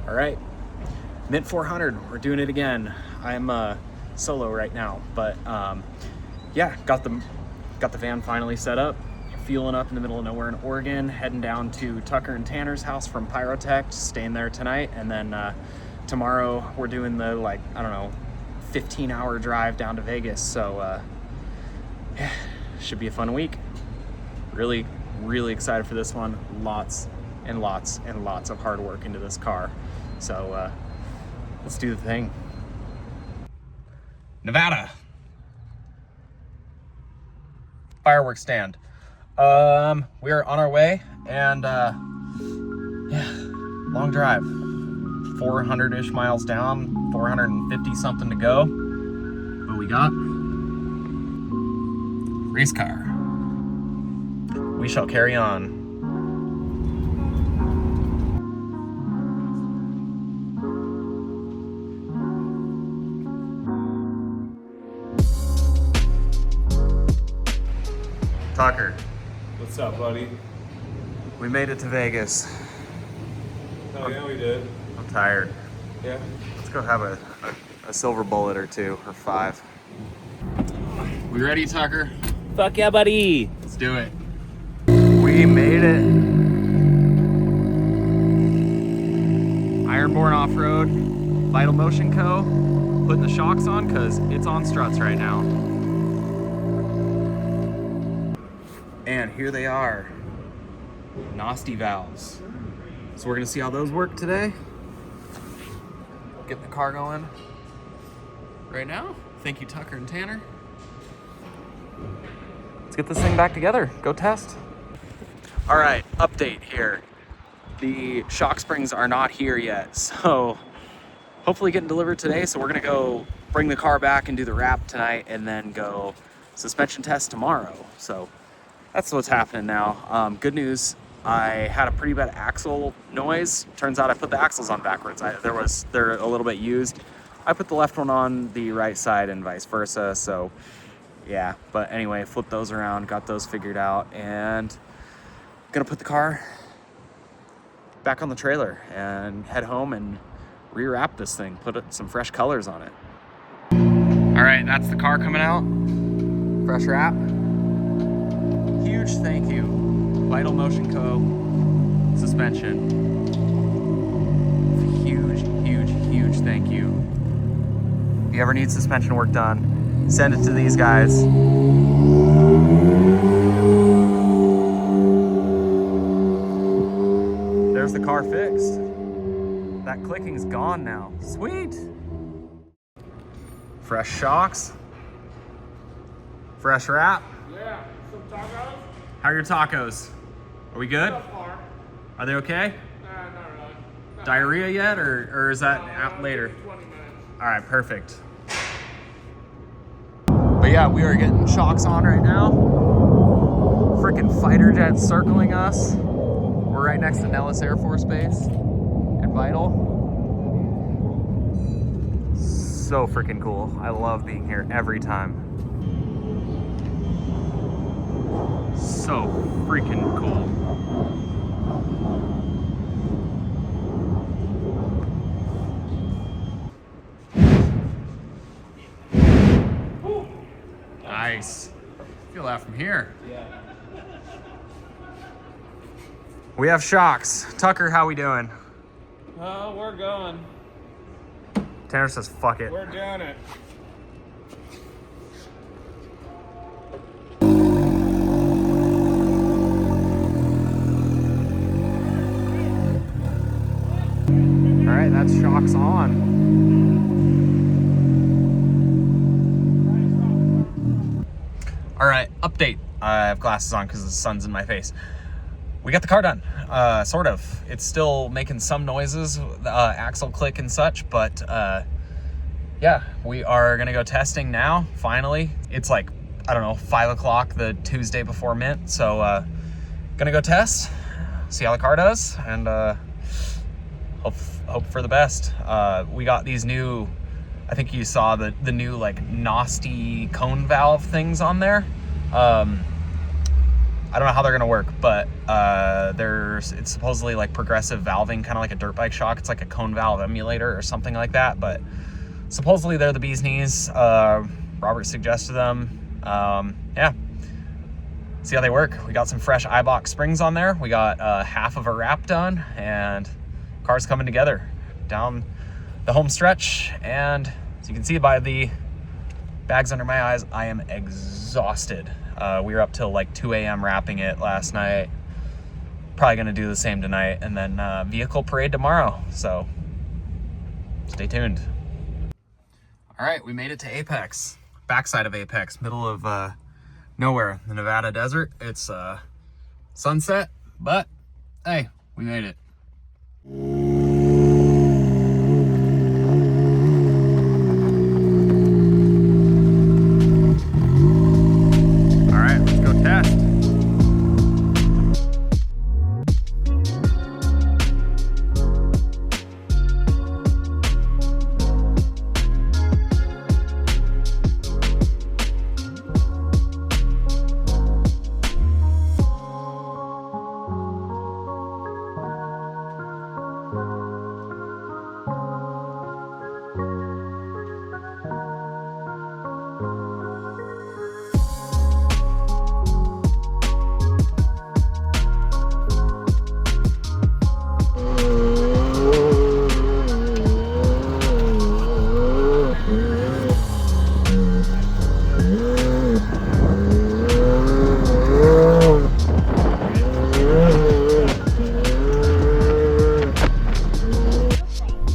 All right, Mint 400, we're doing it again. I'm solo right now, but yeah, got the van finally set up, fueling up in the middle of nowhere in Oregon, heading down to Tucker and Tanner's house from Pyrotect, staying there tonight, and then tomorrow we're doing the, like, I don't know, 15-hour drive down to Vegas. So yeah, should be a fun week. Really excited for this one. Lots and lots and lots of hard work into this car. So let's do the thing. Nevada. Fireworks stand. We are on our way, and yeah, long drive. 400-ish miles down, 450 something to go. What we got? Race car. We shall carry on. Tucker. What's up, buddy? We made it to Vegas. Oh yeah, we did. I'm tired. Yeah. Let's go have a silver bullet or 2 or 5. We ready, Tucker? Fuck yeah, buddy. Let's do it. We made it. Ironborn Off-Road, Vital Motion Co. Putting the shocks on because it's on struts right now. And here they are, nasty valves. So we're gonna see how those work today. Get the car going right now. Thank you, Tucker and Tanner. Let's get this thing back together. Go test. All right, update here. The shock springs are not here yet, so hopefully getting delivered today. So we're gonna go bring the car back and do the wrap tonight, and then go suspension test tomorrow. So that's what's happening now. Good news, I had a pretty bad axle noise. Turns out I put the axles on backwards. They're a little bit used. I put the left one on the right side and vice versa, so yeah. But anyway, flipped those around, got those figured out, and gonna put the car back on the trailer and head home and rewrap this thing, put some fresh colors on it. All right, that's the car coming out. Fresh wrap. Huge thank you, Vital Motion Co. Suspension. Huge thank you. If you ever need suspension work done, send it to these guys. There's the car fixed. That clicking's gone now. Sweet. Fresh shocks. Fresh wrap. Yeah. Some tacos? How are your tacos? Are we good? So far. Are they okay? Not really. No. Diarrhea yet, or is that out later? 20 minutes. All right, perfect. But yeah, we are getting shocks on right now. Freaking fighter jets circling us. We're right next to Nellis Air Force Base and Vital. So freaking cool. I love being here every time. So freaking cool. Nice. Feel that from here. Yeah. We have shocks. Tucker, how we doing? Oh, we're going. Tanner says, fuck it. We're doing it. All right, that's shocks on. All right, update. I have glasses on because the sun's in my face. We got the car done, sort of. It's still making some noises, axle click and such, but yeah, we are gonna go testing now, finally. It's like, I don't know, 5 o'clock the Tuesday before Mint, so gonna go test, see how the car does, and hope for the best. We got these new, I think you saw the new like nasty cone valve things on there. I don't know how they're gonna work, but it's supposedly like progressive valving, kind of like a dirt bike shock. It's like a cone valve emulator or something like that, but supposedly they're the bee's knees. Robert suggested them. Yeah, see how they work. We got some fresh Eibach Springs on there. We got half of a wrap done, and car's coming together down the home stretch. And as you can see by the bags under my eyes, I am exhausted. We were up till like 2 a.m. wrapping it last night. Probably gonna do the same tonight, and then vehicle parade tomorrow. So stay tuned. All right, we made it to Apex, backside of Apex, middle of nowhere, the Nevada desert. It's sunset, but hey, we made it. All right, let's go test.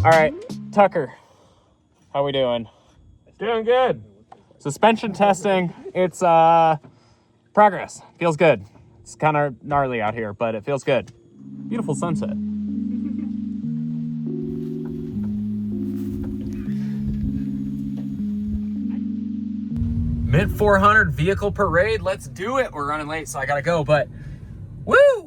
All right, Tucker, how we doing? Doing good. Suspension testing, it's progress. Feels good. It's kind of gnarly out here, but it feels good. Beautiful sunset. Mid 400 vehicle parade. Let's do it. We're running late, so I gotta go, but woo!